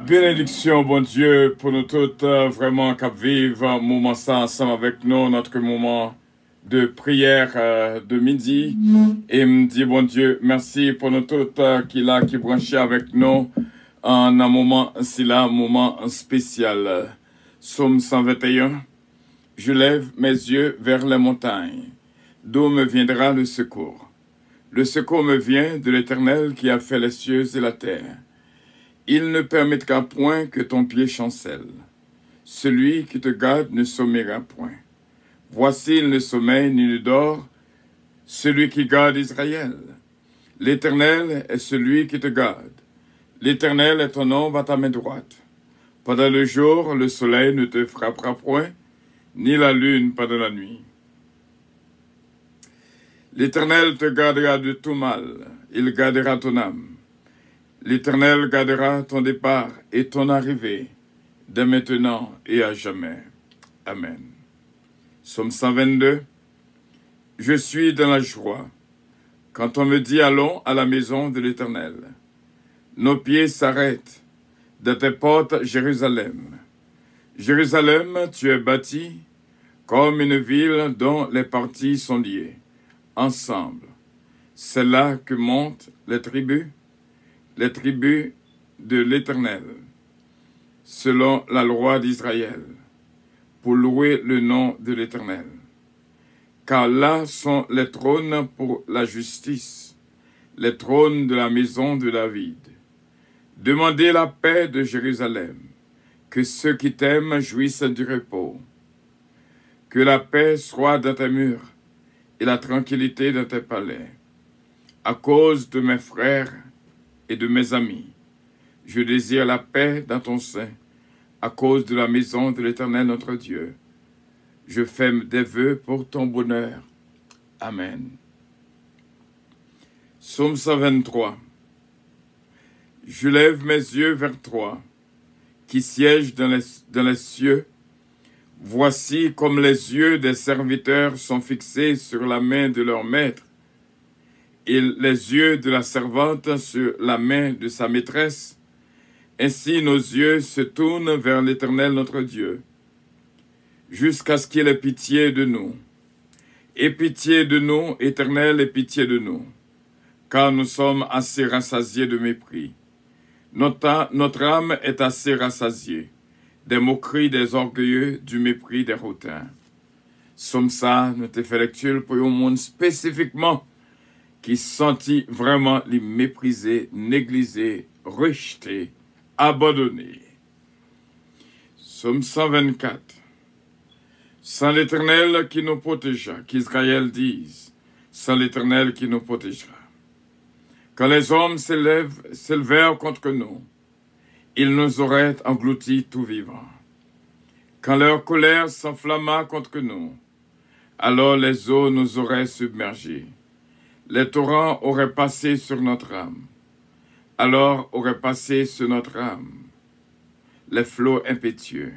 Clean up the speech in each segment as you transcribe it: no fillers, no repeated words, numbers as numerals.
Bénédiction, bon Dieu, pour nous toutes, vraiment, qu'à vivre un moment ça ensemble avec nous, notre moment de prière de midi. Et me dit, bon Dieu, merci pour nous toutes qui branchait avec nous en un moment, c'est là, un moment spécial. Psaume 121. Je lève mes yeux vers les montagnes. D'où me viendra le secours? Le secours me vient de l'Éternel qui a fait les cieux et la terre. Il ne permettra point que ton pied chancelle. Celui qui te garde ne sommeillera point. Voici, il ne sommeille ni ne dort, celui qui garde Israël. L'Éternel est celui qui te garde. L'Éternel est ton ombre à ta main droite. Pendant le jour, le soleil ne te frappera point, ni la lune pendant la nuit. L'Éternel te gardera de tout mal, il gardera ton âme. L'Éternel gardera ton départ et ton arrivée, dès maintenant et à jamais. Amen. Psaume 122. Je suis dans la joie, quand on me dit allons à la maison de l'Éternel. Nos pieds s'arrêtent dans tes portes, Jérusalem. Jérusalem, tu es bâtie comme une ville dont les parties sont liées, ensemble. C'est là que montent les tribus de l'Éternel, selon la loi d'Israël, pour louer le nom de l'Éternel. Car là sont les trônes pour la justice, les trônes de la maison de David. Demandez la paix de Jérusalem, que ceux qui t'aiment jouissent du repos. Que la paix soit dans tes murs et la tranquillité dans tes palais. À cause de mes frères et de mes amis, je désire la paix dans ton sein, à cause de la maison de l'Éternel notre Dieu. Je fais des vœux pour ton bonheur. Amen. Psaume 123. Je lève mes yeux vers toi, qui sièges dans les cieux. Voici comme les yeux des serviteurs sont fixés sur la main de leur maître, et les yeux de la servante sur la main de sa maîtresse. Ainsi nos yeux se tournent vers l'Éternel notre Dieu, jusqu'à ce qu'il ait pitié de nous. Aie pitié de nous, Éternel, aie pitié de nous, car nous sommes assez rassasiés de mépris. Notre âme est assez rassasiée des moqueries des orgueilleux, du mépris des hautains. Somme ça, nous te fait lecture pour un monde spécifiquement qui sentit vraiment les mépriser, négliger, rejeter, abandonner. Psaume 124. Sans l'Éternel qui nous protégera, qu'Israël dise, sans l'Éternel qui nous protégera. Quand les hommes s'élevèrent contre nous, ils nous auraient engloutis tout vivant. Quand leur colère s'enflamma contre nous, alors les eaux nous auraient submergés. Les torrents auraient passé sur notre âme. Alors auraient passé sur notre âme les flots impétueux.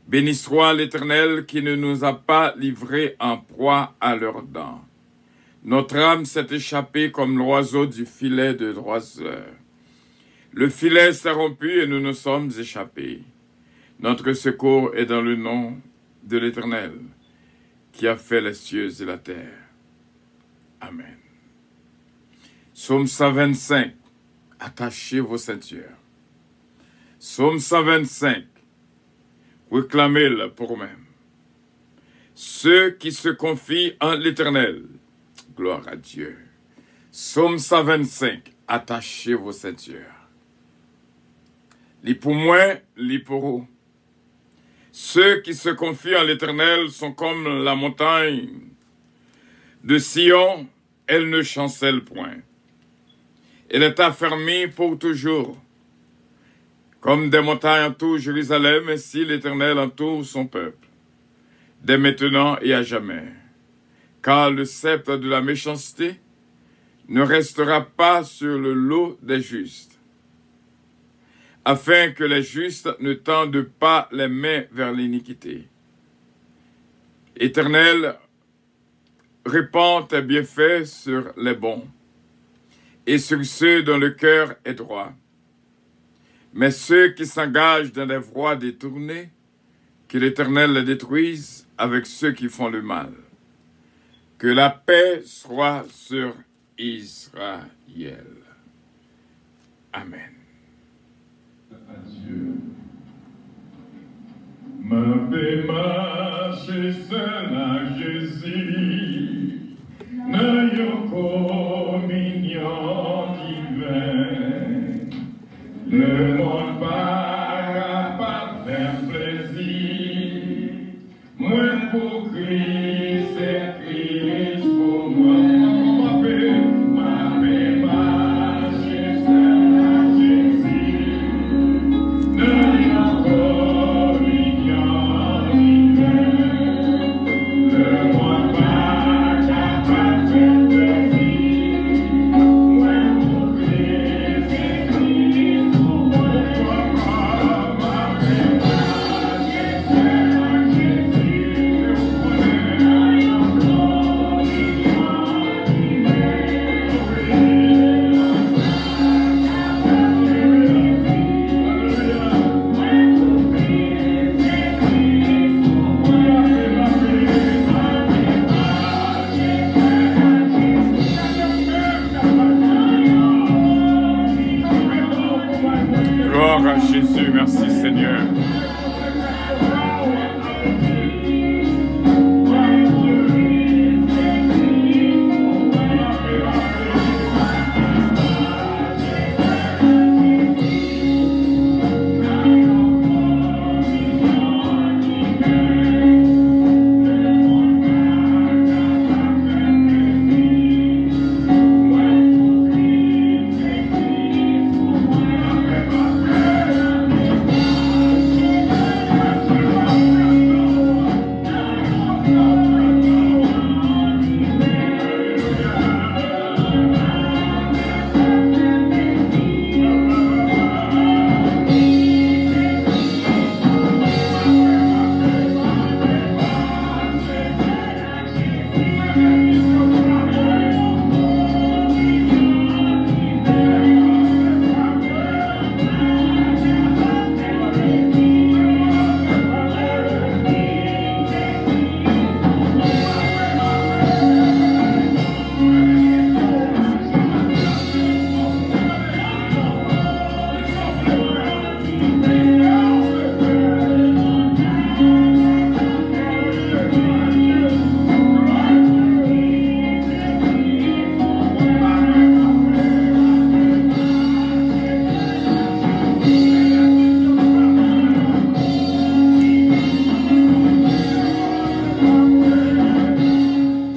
Béni soit l'Éternel qui ne nous a pas livrés en proie à leurs dents. Notre âme s'est échappée comme l'oiseau du filet de droiseur. Le filet s'est rompu et nous nous sommes échappés. Notre secours est dans le nom de l'Éternel qui a fait les cieux et la terre. Amen. Psaume 125. Attachez vos ceintures. Psaume 125. Réclamez-le pour vous-même. Ceux qui se confient en l'Éternel. Gloire à Dieu. Psaume 125. Attachez vos ceintures. Lis pour moi, lis pour vous. Ceux qui se confient en l'Éternel sont comme la montagne de Sion, elle ne chancelle point. Elle est affermie pour toujours. Comme des montagnes entourent Jérusalem, ainsi l'Éternel entoure son peuple, dès maintenant et à jamais. Car le sceptre de la méchanceté ne restera pas sur le lot des justes, afin que les justes ne tendent pas les mains vers l'iniquité. Éternel, répands tes bienfaits sur les bons, et sur ceux dont le cœur est droit. Mais ceux qui s'engagent dans des voies détournées, que l'Éternel les détruise avec ceux qui font le mal. Que la paix soit sur Israël. Amen. Adieu. Ma paix marche seul à Jésus, n'ayons communion divine. Le monde pas capable de faire plaisir, moi pour Christ, c'est Christ pour moi. Ma paix marche seul à Jésus, n'ayons communion divine. Le monde pas capable de faire plaisir, moi pour Christ, c'est Christ pour moi. Ma paix marche seul à Jésus, n'ayons communion Gloire à Jésus, merci Seigneur.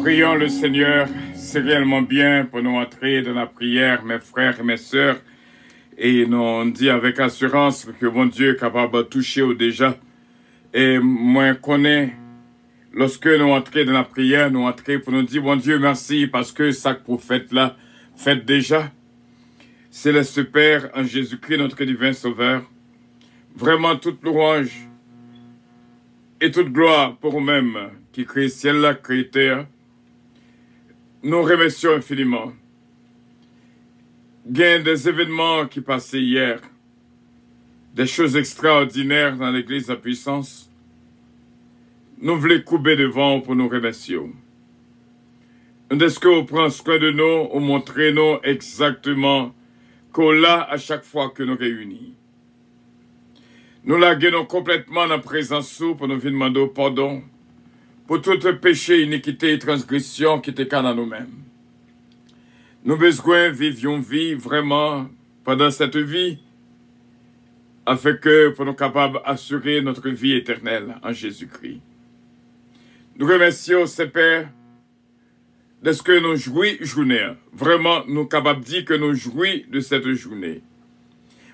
Prions le Seigneur, c'est réellement bien pour nous entrer dans la prière, mes frères et mes sœurs. Et nous on dit avec assurance que mon Dieu est capable de toucher au déjà. Et moi, connais, lorsque nous entrons dans la prière, nous entrons pour nous dire, bon Dieu, merci, parce que ça que vous faites là, faites déjà. Céleste Père, en Jésus-Christ, notre divin Sauveur, vraiment toute louange et toute gloire pour vous-même qui créez ciel là, créé terre. Nous remercions infiniment. Il y a des événements qui passaient hier, des choses extraordinaires dans l'église de la puissance. Nous voulons couper devant pour nous remercier. Est-ce que vous prenez soin de nous, ou montrez-nous exactement qu'on l'a à chaque fois que nous réunissons. Nous la gagnons complètement dans la présence pour nous demander pardon pour tout péché, iniquité et transgression qui était dans nous-mêmes. Nous besoin vivions vie vraiment pendant cette vie afin que pour nous capables d'assurer notre vie éternelle en Jésus-Christ. Nous remercions, Père, de ce que nous jouis journée. Vraiment, nous capables de dire que nous jouis de cette journée.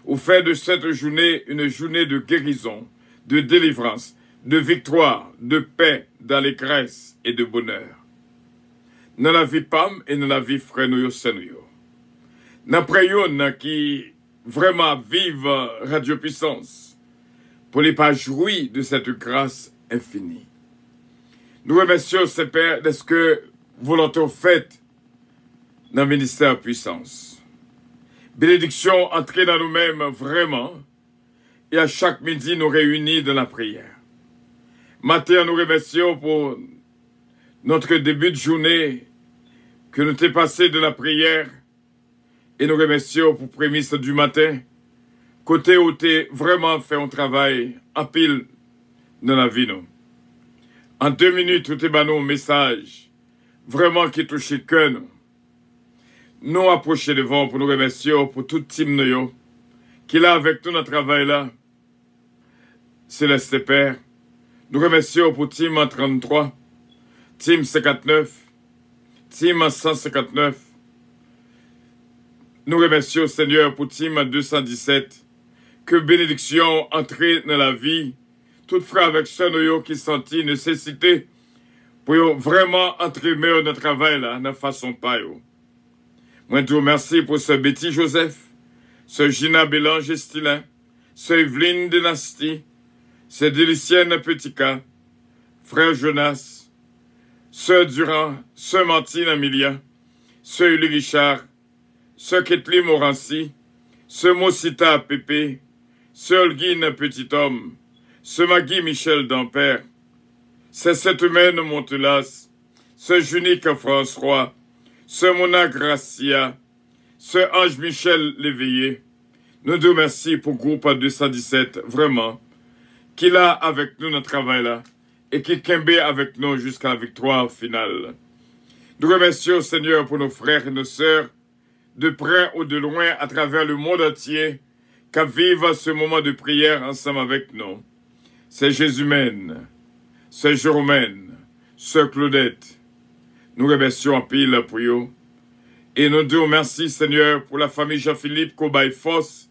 Ou faire de cette journée une journée de guérison, de délivrance, de victoire, de paix, d'allégresse et de bonheur. Dans la vie Pam et dans la vie frère nous Seigneur. Nous prions qui vraiment vivent Radio Puissance pour les pas jouir de cette grâce infinie. Nous remercions, Père, de ce que vous l'avez fait dans le ministère Puissance. Bénédiction entrée dans nous-mêmes vraiment et à chaque midi nous réunit dans la prière. Matin, nous remercions pour notre début de journée que nous t'ai passé de la prière et nous remercions pour prémisse du matin, côté où t'es vraiment fait un travail en pile dans la vie. Nous. En 2 minutes, où t'es banné un message vraiment qui touche le cœur. Nous approcher devant pour nous remercier pour tout team nous qui est là avec nous dans le travail là. Céleste Père. Nous remercions pour team 33, team 59, team 159. Nous remercions Seigneur pour team 217. Que bénédiction entre dans la vie. Tout frère avec ceux nous qui sentit nécessité pour vraiment entrer dans notre travail là, de façon pas yo. Moi, je vous remercie pour ce Betty Joseph, ce Gina Bélange Estilin, ce Evelyne Dynastie, ce Délicienne Petica, frère Jonas, ce Durand, ce Martine Amelia, ce Uli Richard, ce Ketli Morancy, ce Mosita Pépé, ce Holguine Petit Homme, ce Magui Michel Dampère, ce Cette Humaine Montelas, ce Junique François, ce Mona Gracia, ce Ange Michel Léveillé, nous nous remercions pour le groupe 217, vraiment, qui est avec nous dans le travail là, et qui est avec nous jusqu'à la victoire finale. Nous remercions Seigneur pour nos frères et nos sœurs, de près ou de loin, à travers le monde entier, qui vivent ce moment de prière ensemble avec nous. C'est Jésus-Mène, c'est Jérôme, c'est Claudette. Nous remercions en pile pour eux. Et nous disons merci, Seigneur, pour la famille Jean-Philippe Kobaï-Foss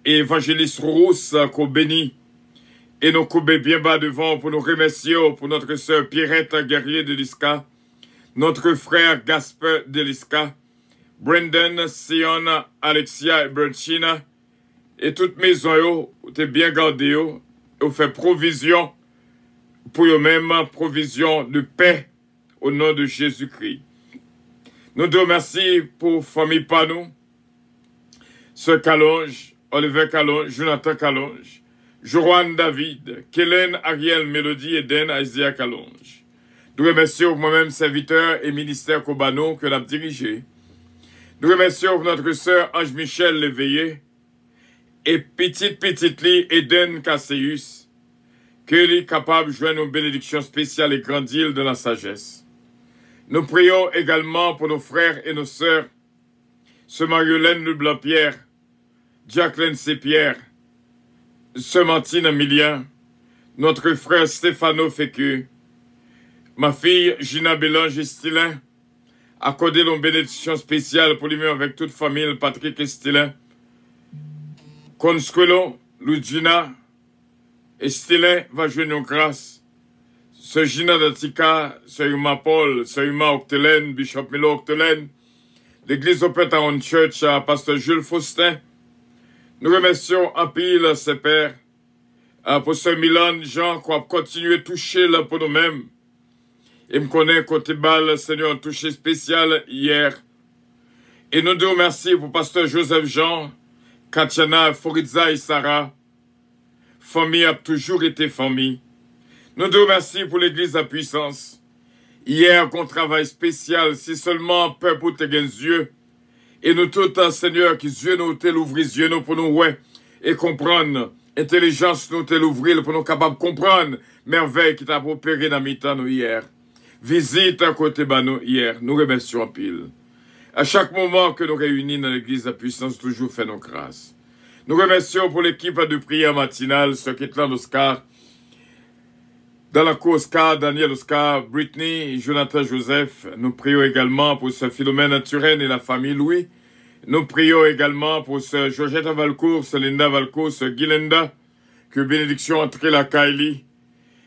et Évangéliste Rousse qu'on bénit. Et nous coupons bien bas devant pour nous remercier pour notre sœur Pierrette Guerrier de l'Isca, notre frère Gasper de l'Isca, Brendan, Sion, Alexia et Bernchina, et toute maison, où tu es bien gardé, et fait provision pour eux-mêmes, provision de paix au nom de Jésus-Christ. Nous te remercions pour famille Panou, Sœur Calonge, Oliver Calonge, Jonathan Calonge, Joanne David, Kellen Ariel Mélodie et Den Isaiah Calonge. Nous remercions moi-même serviteur et ministère Kobano que l'a dirigé. Nous remercions notre sœur Ange Michel Léveillé et petite Lee Eden Casseus, qu'elle est capable de joindre une bénédiction spéciale et grandir de la sagesse. Nous prions également pour nos frères et nos sœurs, ce Mariolène Leblanc-Pierre, Jacqueline C-Pierre, ce Martine Emilien, notre frère Stéphano Fécu, ma fille Gina Bélange Estilin, accorder une bénédiction spéciale pour lui avec toute famille Patrick Estilin, Consuelo, Lugina, Estilin va jouer nos grâces. Ce Gina Datika, ce Yuma Paul, ce Yuma Octelaine, Bishop Milo Octelaine, l'église Open Town Church, Pasteur Jules Faustin. Nous remercions en pile ses pères pour ce Milan Jean qui a continué à toucher là pour nous-mêmes. Et me connaît côté balle, Seigneur, un touché spécial hier. Et nous nous remercions pour Pasteur Joseph Jean, Katiana, Foritza et Sarah. Famille a toujours été famille. Nous nous remercions pour l'église à puissance. Hier, qu'on travail spécial, si seulement peuple te gagne yeux. Et nous tout, Seigneur, qui yeux nous te l'ouvrir, yeux nous pour nous ouais, et comprendre. Intelligence nous te l'ouvrir pour nous capables de comprendre. Merveille qui t'a opéré dans mi-temps nous hier. Visite à côté de nous hier. Nous remercions en pile. À chaque moment que nous réunissons dans l'église à puissance, toujours fait nos grâces. Nous remercions pour l'équipe de prière matinale, ce qui est là d'Oscar. Dans la cour Oscar, Daniel Oscar, Brittany, Jonathan Joseph. Nous prions également pour ce Philomène Turenne et la famille Louis. Nous prions également pour ce Georgette Valcourt, ce Linda Valcourt, ce Guylinda. Que bénédiction entre la Kylie.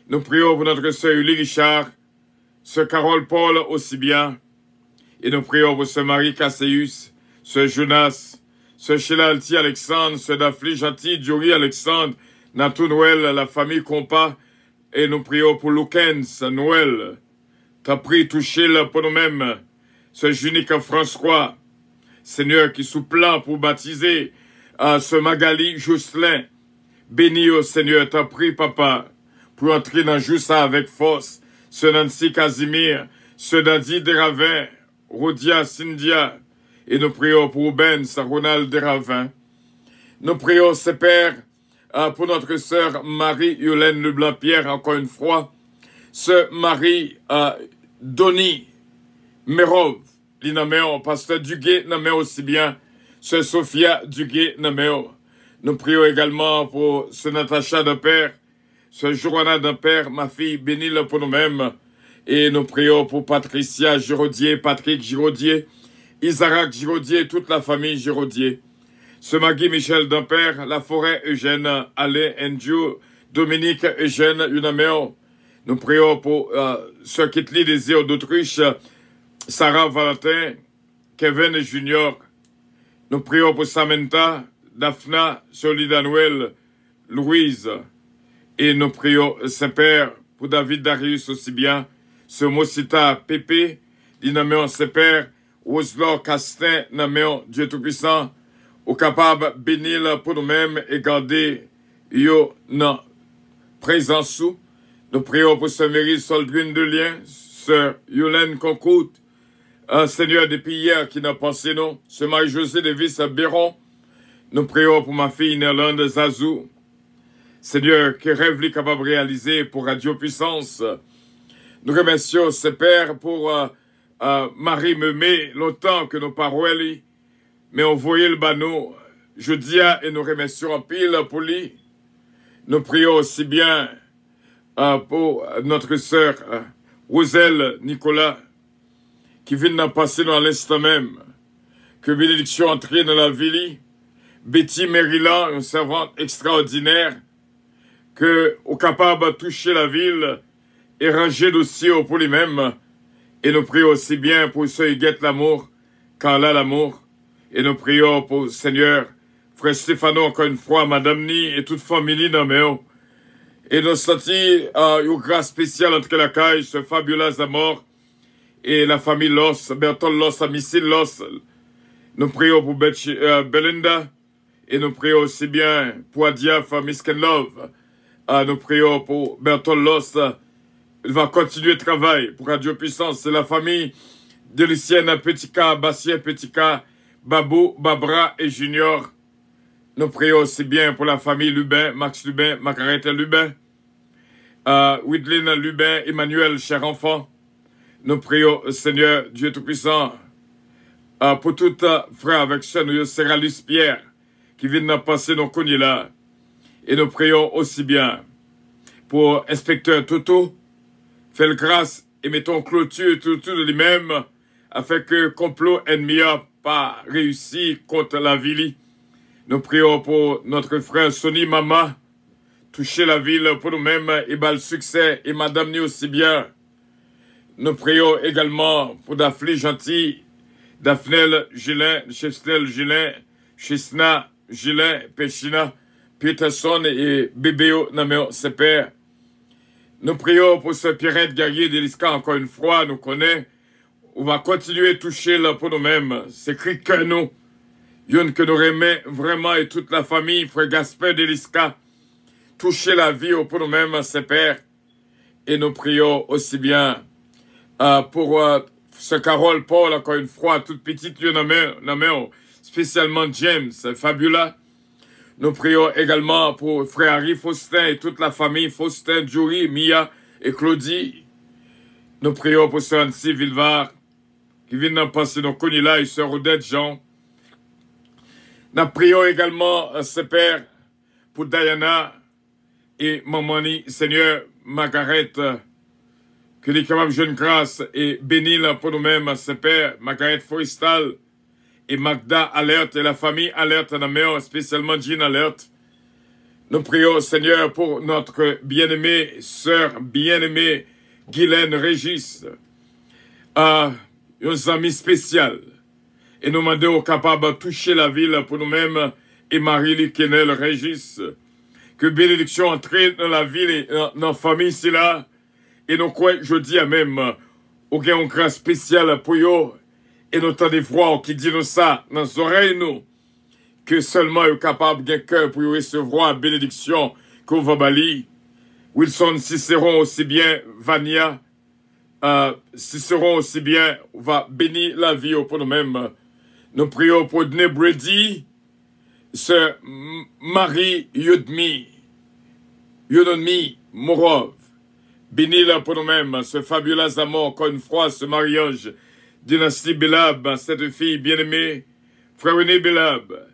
Nous prions pour notre sœur Uli Richard, ce Carole Paul aussi bien. Et nous prions pour ce Marie Casseus, ce Jonas, ce Sheila Alti Alexandre, ce Daphne Gentil, Jory Alexandre, Natou Noël, la famille Compas. Et nous prions pour Lucens, Noël. T'as pris toucher là pour nous-mêmes. Ce Junique François, Seigneur qui sous plan pour baptiser ce Magali Jocelyn. Bénis, au Seigneur, t'as pris, papa, pour entrer dans Joussa avec force. Ce Nancy Casimir, ce Dadi Desravins, Rodia Cynthia, et nous prions pour Ben, Ronald Desravins. Nous prions, Père, pour notre sœur Marie-Yolène Leblanc-Pierre, encore une fois. Ce Marie Doni Merov, l'inaméo, pasteur Duguay, nommé aussi bien. Ce Sophia Duguay, nommé. Nous prions également pour ce Natacha de Père, ce Joanna de Père, ma fille, bénis-le pour nous-mêmes. Et nous prions pour Patricia Giraudier, Patrick Giraudier, Isaac Giraudier et toute la famille Giraudier. Ce Magui Michel Dampère, La Forêt Eugène, Alain Andrew, Dominique Eugène Unaméo. Nous prions pour ce Kitli Désir d'Autriche, Sarah Valentin, Kevin Junior. Nous prions pour Samantha, Daphna, Solidanuel, Louise. Et nous prions, Père, pour David Darius aussi bien, ce Mosita Pépé, l'inaméon Père, Roselor Castin, naméon Dieu Tout-Puissant, au capable bénir pour nous-mêmes et garder yo non présence sous. Nous prions pour ce Mairie Soldwin de Lien, ce Yolène Concoute, un Seigneur depuis hier qui n'a pensé nous, ce Marie-José Davis Béron. Nous prions pour ma fille Néerlande Zazou, Seigneur, que rêve lui capable de réaliser pour Radio Puissance. Nous remercions ce Père pour Marie Memé, longtemps que nos paroles, mais on voyait le bateau, je dis et nous remercions en pile pour lui. Nous prions aussi bien pour notre sœur Roselle Nicolas, qui vient d'en passer dans l'instant même, que bénédiction entrée dans la ville. Betty Maryland, une servante extraordinaire, que au capable de toucher la ville et ranger dossier pour lui-même. Et nous prions aussi bien pour ceux qui guettent l'amour, Carla l'amour. Et nous prions pour Seigneur, frère Stéphano, encore une fois, Madame Ni et toute famille dans et nous sentis une grâce spéciale entre la caille, ce fabuleux Zamor et la famille Loss, Bertol Loss, Amicile Loss. Nous prions pour Belinda et nous prions aussi bien pour Adia, famille Skenlove. Nous prions pour Bertol Loss. Il va continuer le travail pour Radio Puissance. C'est la famille de Lucienne Petika, Bastien Petika, Babou, Babra et Junior. Nous prions aussi bien pour la famille Lubin, Max Lubin, Margaret Lubin, Widlin Lubin, Emmanuel, cher enfant. Nous prions, Seigneur, Dieu Tout-Puissant, pour tout frère avec ce nous, Seralus Pierre, qui vient de passer nos connus là. Et nous prions aussi bien pour Inspecteur Toto, fais grâce et mettons clôture tout de lui-même, afin que complot ennemi n'a pas réussi contre la ville. Nous prions pour notre frère Sonny Mama, toucher la ville pour nous-mêmes et bal succès, et Madame Ni aussi bien. Nous prions également pour Daphne Gentil, Daphnel Gilin, Chestel Gilin, Chisna Gilin, Pechina, Peterson et Bébéo Naméo Sepère. Nous prions pour ce Pierrette Guerrier d'Eliska, encore une fois, nous connaît. On va continuer à toucher là pour nous-mêmes. C'est écrit que nous. Y'en que nous remet vraiment et toute la famille, frère Gaspard d'Eliska, toucher la vie pour nous-mêmes, ses pères. Et nous prions aussi bien pour ce Carole Paul, encore une fois, toute petite, spécialement James, fabuleux. Nous prions également pour frère Harry Faustin et toute la famille Faustin, Jury, Mia et Claudie. Nous prions pour sœur Annecy Vilvar, qui vient d'en passer nos connus là, et sœur Odette Jean. Nous prions également, ses pères, pour Diana et Mamani, Seigneur Margaret, que les capables jeunes grâce et bénis pour nous-mêmes, ses pères, Margaret Forestal et Magda Alerte et la famille Alerte en Améon, spécialement Jean Alerte. Nous prions, Seigneur, pour notre bien-aimée sœur, bien-aimée Guylaine Régis, nos amis spéciaux. Et nous demandons aux capables de toucher la ville pour nous-mêmes et Marie-Lie Kenel Régis. Que bénédiction entre dans la ville et dans la famille ici là. Et nous croyons, je dis à même, au gain une grâce spéciale pour eux. Et nous t'en des voix qui disent nous ça dans nos oreilles nous. que seulement est capable d'un cœur pour recevoir la bénédiction qu'on va bali. Wilson Cicéron aussi bien, Vania, Cicéron aussi bien, va bénir la vie pour nous-mêmes. Nous prions pour Brady, ce Marie Yudmi Morov. Bénis-la pour nous-mêmes, ce fabuleux amour, encore une fois, ce mariage, dynastie Belab, cette fille bien-aimée, frère René Belab,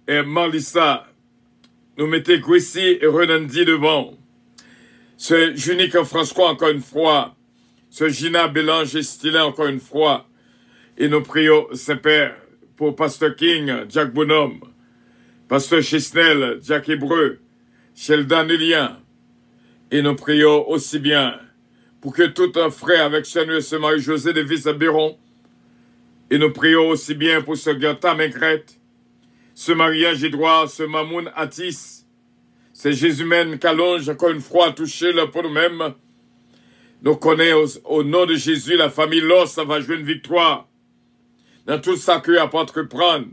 et Marlissa, nous mettons Gracie et Renandi devant. Ce Junique François, encore une fois, ce Gina Bélange et Stylin, encore une fois, et nous prions, Saint-Père, pour Pasteur King, Jack Bonhomme, Pasteur Chisnel, Jack Hébreu, Sheldon Elien, et nous prions aussi bien pour que tout un frère avec ce Marie-José de Vis-à-Béron, et nous prions aussi bien pour ce Gerta Mencrète, ce mariage Édouard, ce Mamoun Atis, ce Jésus-Men Calonge, encore une fois, touché là pour nous-mêmes. Nous connaissons au nom de Jésus, la famille Loss, ça va jouer une victoire dans tout ça qu'eux a entreprendre.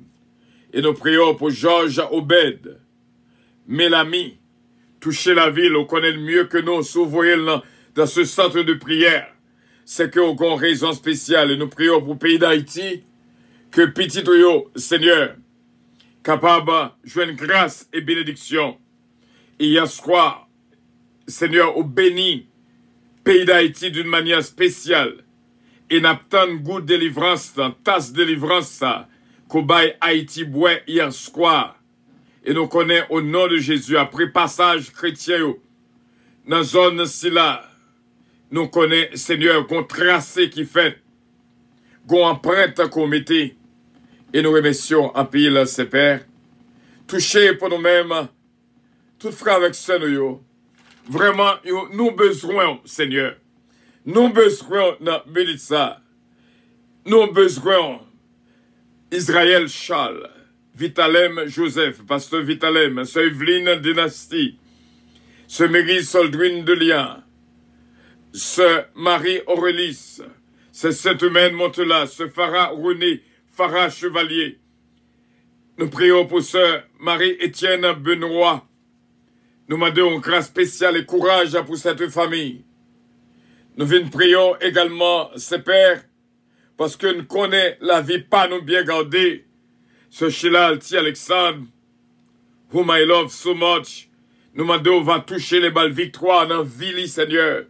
Et nous prions pour Georges Obed, Mélanie, toucher la ville, on connaît le mieux que nous, s'ouvrir dans ce centre de prière. C'est qu'on a une raison spéciale. Et nous prions pour le pays d'Haïti, que petit tuyau, Seigneur, capable de jouer une grâce et bénédiction. Et hier soir, Seigneur, au béni, pays d'Haïti d'une manière spéciale. Et n'abtend goût de délivrance, tasse de délivrance, ça, qu'au bail Haïti boit hier soir. Et nous connaissons au nom de Jésus, après passage chrétien, dans la zone si là, nous connaissons, Seigneur, qu'on tracé qui fait, qu'on empreinte qu'on mettait, et nous remercions en pile, ses pères, toucher pour nous-mêmes, tout frère avec ça, nous, vraiment, nous besoin, Seigneur, nous besoin de ça, nous besoin, Israël Charles, Vitalem Joseph, Pasteur Vitalem, ce Evelyne Dynastie, ce Mary Soldwin de Lien, ce Marie Aurélis, ce Sainte-Humaine Montela, ce Farah René, Farah Chevalier. Nous prions pour ce Marie-Étienne Benoît. Nous demandons grâce spéciale et courage pour cette famille. Nous prions également, ces pères, parce que nous connaissons la vie pas nous bien garder. Ce Sheila Alti Alexandre, whom I love so much, nous demandons va toucher les balles victoire dans la vie, Seigneur.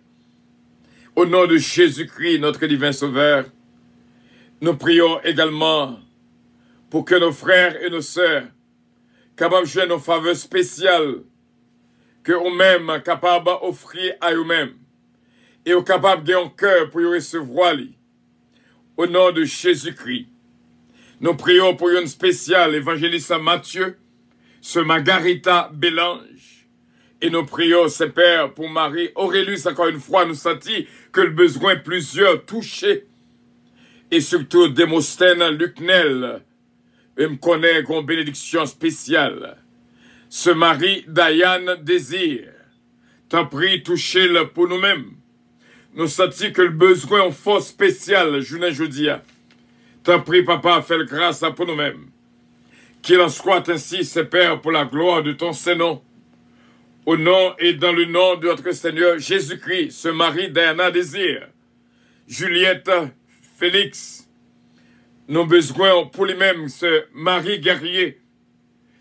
Au nom de Jésus-Christ, notre divin Sauveur, nous prions également pour que nos frères et nos sœurs, capables de jouer nos faveurs spéciales, que eux-mêmes capables d'offrir à eux-mêmes, et aux capables de un cœur pour y recevoir. Au nom de Jésus-Christ, nous prions pour une spéciale évangéliste Matthieu, ce Margarita Bélange, et nous prions, Saint Père, pour Marie Aurélie, encore une fois, nous sentis que le besoin plusieurs touchés, et surtout Démosthène Lucnel, et me connaît une bénédiction spéciale. Ce mari Diane Désir, t'en prie, touchez-le pour nous-mêmes. Nous sentis que le besoin en force spéciale, jeudi. T'en prie, papa, fais grâce pour nous-mêmes. Qu'il en soit ainsi, Saint Père, pour la gloire de ton Saint-Nom. Au nom et dans le nom de notre Seigneur Jésus-Christ, ce mari Diana Désir, Juliette Félix, nos besoins pour lui-même, ce mari guerrier,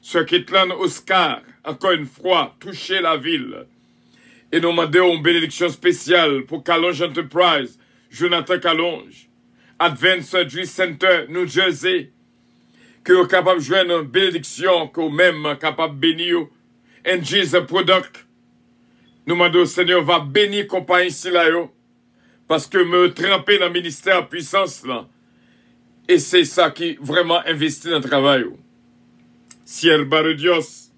ce Kitlan Oscar, encore une fois, toucher la ville. Et nous demandons une bénédiction spéciale pour Calonge Enterprise, Jonathan Calonge, Advance Surgery Center, New Jersey, que vous capable de jouer une bénédiction, que vous même capable de bénir, NG's Product. Nous demandons, Seigneur, va bénir compagnie ici là, parce que me tremper dans le ministère puissance là, et c'est ça qui vraiment investit dans le travail. Ciel Barre Dios,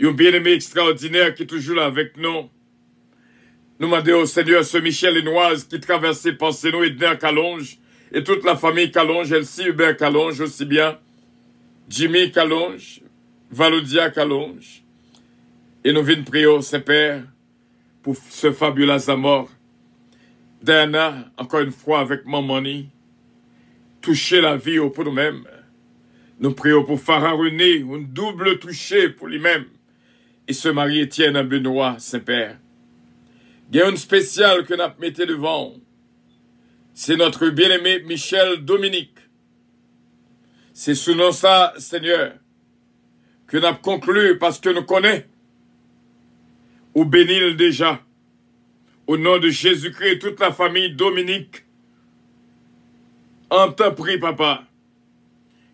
un bien-aimé extraordinaire qui est toujours là avec nous. Nous demandons au Seigneur ce Michel Lenoise qui traversait pensez nous Edner Calonge et toute la famille Calonge, Elsie Hubert Calonge aussi bien, Jimmy Calonge, Valodia Calonge. Et nous venons prier au Saint-Père pour ce fabuleux amour. Diana, encore une fois avec Mamoni, toucher la vie pour nous-mêmes. Nous prions pour Farah René, un double touché pour lui-même. Et ce mari Étienne Benoît, Saint-Père. Il y a une spéciale que nous mettons devant. C'est notre bien-aimé Michel Dominique. C'est sous nom ça, Seigneur, que nous avons conclu parce que nous connaissons. Ou bénis déjà. Au nom de Jésus-Christ, toute la famille Dominique. En te prie, papa.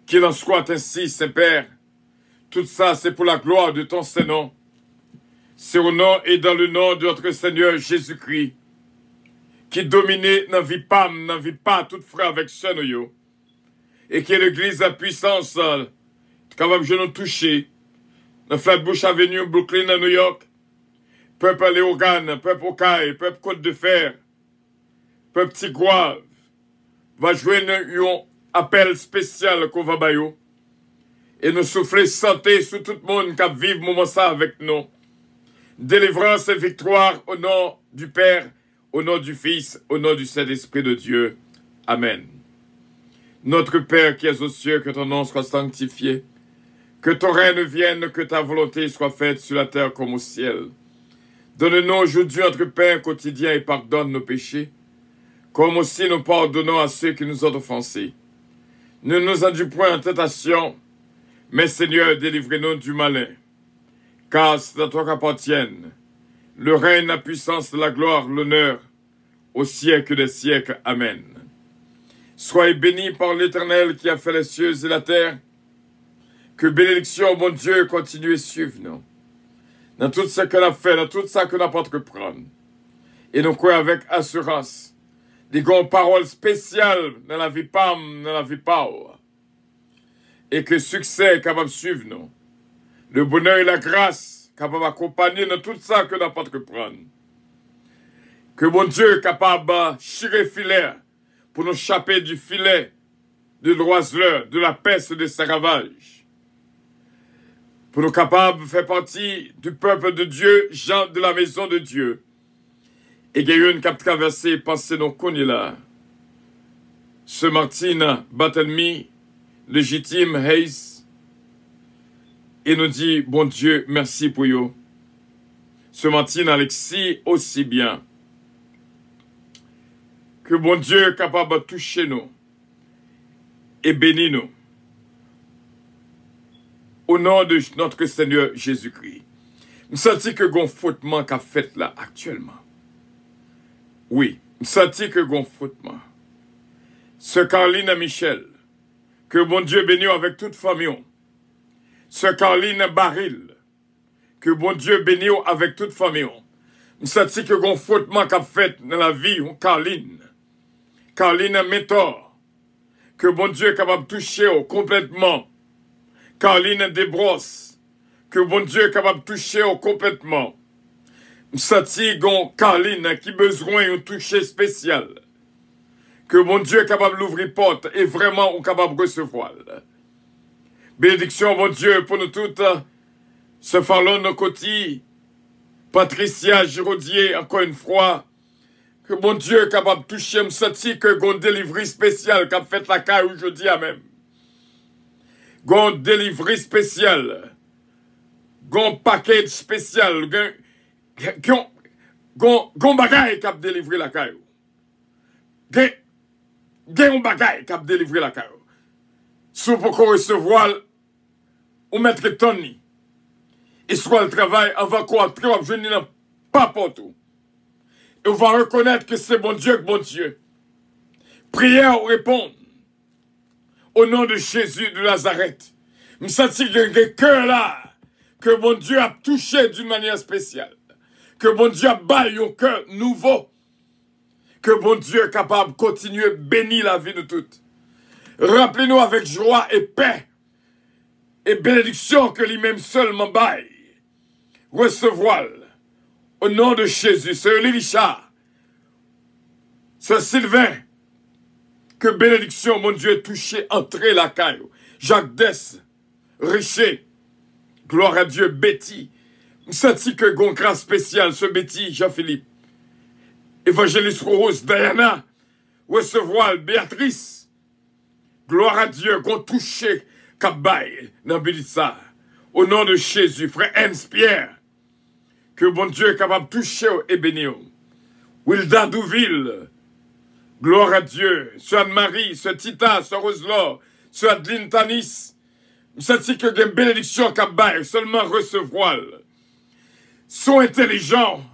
Qu'il en soit ainsi, Saint-Père. Tout ça, c'est pour la gloire de ton Saint-Nom. C'est au nom et dans le nom de notre Seigneur Jésus-Christ, qui domine dans la vie pas tout frère avec ce noyau. Et qui est l'église à puissance, capable de nous toucher. Dans Flatbush Avenue, Brooklyn, à New York. Peuple Léogane, peuple Okaï, peuple Côte de Fer, peuple Tigouave, va jouer un appel spécial qu'on va bailler. Et nous souffler santé sur tout le monde qui vive moment ça avec nous. Délivrance et victoire au nom du Père, au nom du Fils, au nom du Saint-Esprit de Dieu. Amen. Notre Père qui es aux cieux, que ton nom soit sanctifié, que ton règne vienne, que ta volonté soit faite sur la terre comme au ciel. Donne-nous aujourd'hui notre pain quotidien et pardonne nos péchés, comme aussi nous pardonnons à ceux qui nous ont offensés. Ne nous induis point en tentation, mais Seigneur, délivrez-nous du malin. Car c'est à toi qu'appartiennent le règne, la puissance, la gloire, l'honneur, au siècle des siècles. Amen. Soyez bénis par l'Éternel qui a fait les cieux et la terre. Que bénédiction, mon Dieu, continue et suive nous. Dans tout ce qu'on a fait, dans tout ça qu'on a pas entreprendre. Et nous croyons avec assurance des grandes paroles spéciales dans la vie PAM, dans la vie PAO. Et que succès est capable de suivre nous. Le bonheur et la grâce capable d'accompagner dans tout ça qu'on a pas entreprendre. Que mon Dieu est capable de chirer filet pour nous échapper du filet de l'oiseleur, de la peste de ses ravages. Pour nous capables de faire partie du peuple de Dieu, gens de la maison de Dieu. Et qu'il y a une qui a traversé, passé nos connus là. Ce Martine Barthélemy, légitime Hayes, et nous dit, bon Dieu, merci pour vous. Ce Martine Alexis aussi bien. Que bon Dieu est capable de toucher nous et bénir nous. Au nom de notre Seigneur Jésus-Christ. Je sens que gon foutement qu'a fait là actuellement. Oui, je sens que gon foutement. Ce Caroline Michel, que bon Dieu bénisse avec toute famille. Ce Caroline Baril, que bon Dieu bénisse avec toute famille. Je sens que gon foutement qu'a fait dans la vie de Caroline. Caroline Métor, que bon Dieu est capable de toucher complètement. Caroline Desbrosses, que bon Dieu est capable de toucher complètement. M'sati gon Caroline qui besoin d'un toucher spécial. Que bon Dieu est capable d'ouvrir porte et vraiment est capable de recevoir. Bénédiction, bon Dieu, pour nous toutes. Ce farlon de côté. Patricia Giraudier, encore une fois. Que bon Dieu est capable de toucher. M'sati que gon délivrer spécial qu'a fait la caille aujourd'hui à même. Gon délivrer spécial, gon package spécial, gon bagay kap délivrer la caillou. Gon bagay kap délivrer la caillou. Sou pour qu'on recevoir ou mettre Tony. Et soit le travail avant qu'on entre, je n'ai pas partout. Et on va reconnaître que c'est bon Dieu que bon Dieu. Prière ou répondre. Au nom de Jésus de Nazareth, je me sens que cœur là, que mon Dieu a touché d'une manière spéciale, que mon Dieu a baillé un cœur nouveau, que mon Dieu est capable de continuer à bénir la vie de toutes. Rappelez-nous avec joie et paix et bénédiction que lui-même seulement baille. Recevoir au nom de Jésus, c'est Richard, c'est Sylvain. Que bénédiction, mon Dieu, touché, entré la caille. Jacques Dess, Richer, gloire à Dieu, Betty. Senti que gon grâce spéciale, ce Betty, Jean-Philippe. Évangéliste Rose, Diana, recevoir Béatrice. Gloire à Dieu, gon touché Kabay, Nabilissa. Au nom de Jésus, frère Hans Pierre, que bon Dieu est capable de toucher et bénir. Wilda Douville, gloire à Dieu. Sœur Anne-Marie, Sœur Tita, Sœur Roselor, Sœur Adeline Tanis. C'est que des bénédictions Kabay, seulement recevoir. Sont intelligents,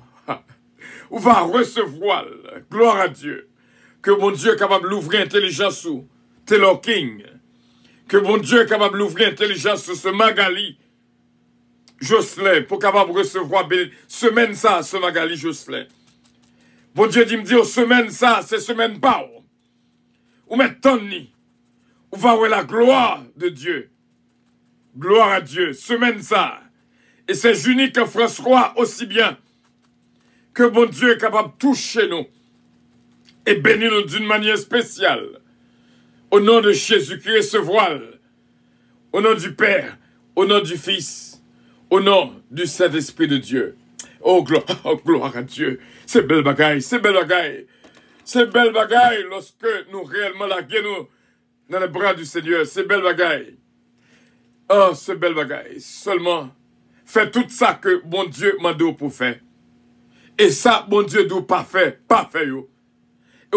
ou va recevoir. Gloire à Dieu. Que bon Dieu est capable d'ouvrir l'intelligence sous Taylor King. Que bon Dieu est capable d'ouvrir l'intelligence sur ce Magali Jocelyn pour capable de recevoir semaine ça, ce Magali Jocelyn. Bon Dieu dit me dire semaine ça, c'est semaine pas. Ou maintenant ni. Ou va voir la gloire de Dieu. Gloire à Dieu. Semaine ça. Et c'est unique François aussi bien que bon Dieu est capable de toucher nous et bénir nous d'une manière spéciale. Au nom de Jésus-Christ, ce voile. Au nom du Père, au nom du Fils, au nom du Saint-Esprit de Dieu. Oh, gloire à Dieu. C'est belle bagaille, c'est belle bagaille. C'est belle bagaille lorsque nous réellement la guérons dans les bras du Seigneur. C'est belle bagaille. Oh, c'est belle bagaille. Seulement, fais tout ça que bon Dieu m'a dit pour faire. Et ça, bon Dieu dit pas fait yo. Et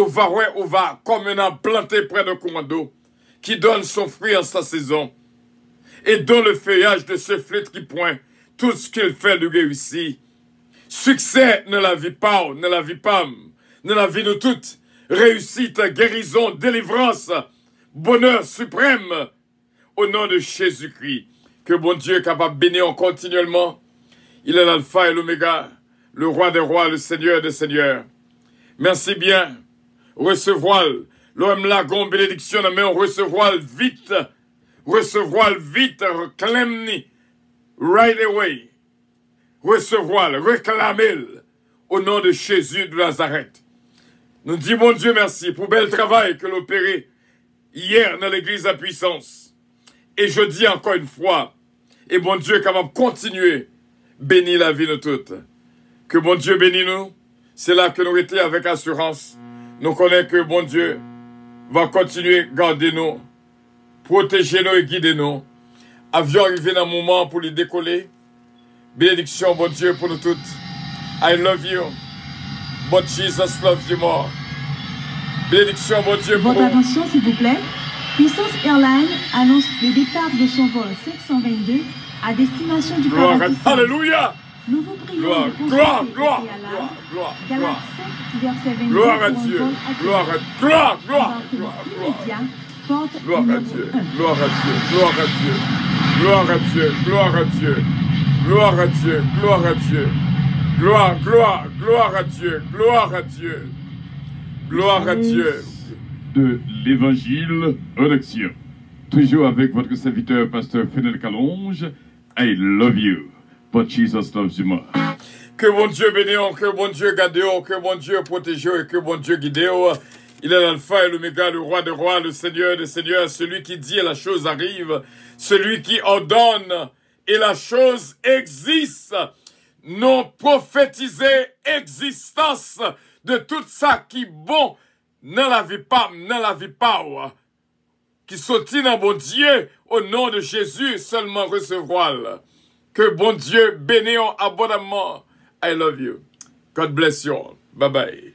on va, comme on a planté près de commando, qui donne son fruit en sa saison, et dont le feuillage de ce flûte qui pointe, tout ce qu'il fait de réussir. Succès ne la vit pas, ne la vit pas, ne la vit nous toutes. Réussite, guérison, délivrance, bonheur suprême, au nom de Jésus-Christ. Que bon Dieu est capable de bénir continuellement. Il est l'alpha et l'oméga, le roi des rois, le seigneur des seigneurs. Merci bien. Recevoir l'homme lagon bénédiction, mais on recevoir vite, réclame-ni, right away, recevoir, réclamer au nom de Jésus de Nazareth. Nous disons, mon Dieu, merci pour le bel travail que l'opéré hier dans l'église à puissance. Et je dis encore une fois, et bon Dieu est capable de continuer, bénir la vie de toutes. Que bon Dieu bénisse nous, c'est là que nous étions avec assurance. Nous connaissons que bon Dieu va continuer à garder nous, protéger nous et guider nous. Avion arrivé dans le moment pour les décoller. Bénédiction, bon Dieu, pour nous toutes. I love you. But Jesus loves you more. Bénédiction, bon Dieu, pour Votre attention, s'il vous plaît. Puissance Airlines annonce le départ de son vol 722 à destination du paradis. Alléluia. Nous vous prions Gloire, de gloire, consulter gloire, le préalable. gloire, gloire, Galates 5, verset 22. gloire à pour un Dieu, vol gloire à accueilli. gloire, gloire, Embarquement gloire, gloire. immédiat, porte Gloire à numéro Dieu, 1. gloire à Dieu, gloire à Dieu, gloire à Dieu, gloire à Dieu, gloire à Dieu, gloire à Dieu, gloire, gloire, gloire à Dieu, gloire à Dieu, gloire à Dieu. De l'Évangile en action. Toujours avec votre serviteur, pasteur Fenel Calonge. I love you, but Jesus loves you more. Que bon Dieu bénisse, que bon Dieu garde, que bon Dieu protège et que bon Dieu guide. Il est l'alpha et l'oméga, le roi des rois, le seigneur des seigneurs, celui qui dit et la chose arrive, celui qui ordonne et la chose existe. Non prophétisé existence de tout ça qui bon dans la vie pas, qui sortit dans bon Dieu au nom de Jésus seulement recevoir. Que bon Dieu bénisse abondamment. I love you. God bless you all. Bye bye.